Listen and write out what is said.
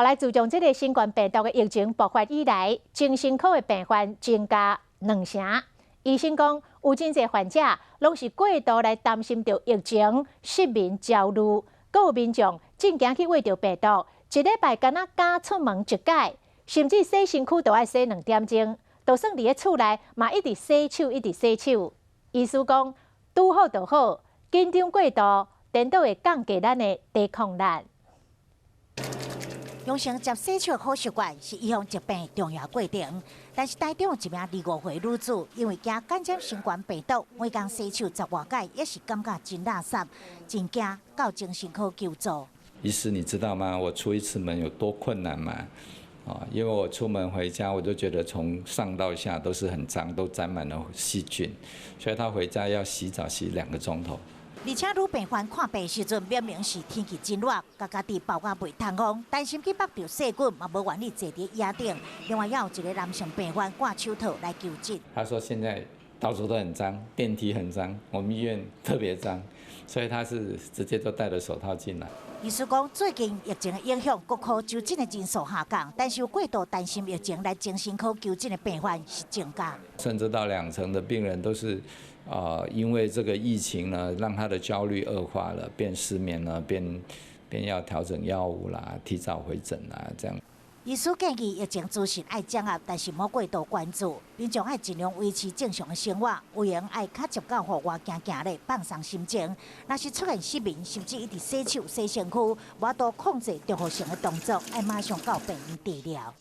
来自从这个新冠病毒的疫情爆发以来，精神科的病患增加2成。医生讲，有真侪患者拢是过度来担心着疫情，失眠、焦虑，阁有民众真惊去喂着病毒，一礼拜敢若敢出门一摆，甚至洗身躯都要洗2点钟，就算伫咧厝内嘛一直洗手，一直洗手。医师讲，拄好就好，紧张过度，颠倒会降低咱的抵抗力。养成接洗手好习惯是预防疾病重要过程，但是台中有一名25岁女子，因为惊感染新冠病毒，每天洗手10外届，也是感觉真垃圾，真惊到精神科求助。医师，你知道吗？我出一次门有多困难吗？因为我出门回家，我就觉得从上到下都是很脏，都沾满了细菌，所以他回家要洗澡洗2个钟头。而且女病患看病时阵，明明是天气真热，家己包啊袂通风，担心去绑着细菌，嘛无愿意坐伫椅顶。另外，也有一个男性病患挂手套来求诊。他说现在到处都很脏，电梯很脏，我们医院特别脏，所以他是直接就戴着手套进来。医师讲，最近疫情的影响，各科就诊的人数下降，但是有过度担心疫情来精神科求诊的病患是增加，甚至到2成的病人都是，因为这个疫情呢，让他的焦虑恶化了，变失眠了，变要调整药物啦，提早回诊啦，这样。医师建议疫情资讯爱掌握，但是莫过度关注，民众爱尽量维持正常的生活，有闲爱较接到户外行行咧，放松心情。若是出现失眠，甚至一直洗手、洗身躯，无多控制综合性的动作，爱马上到病院治疗。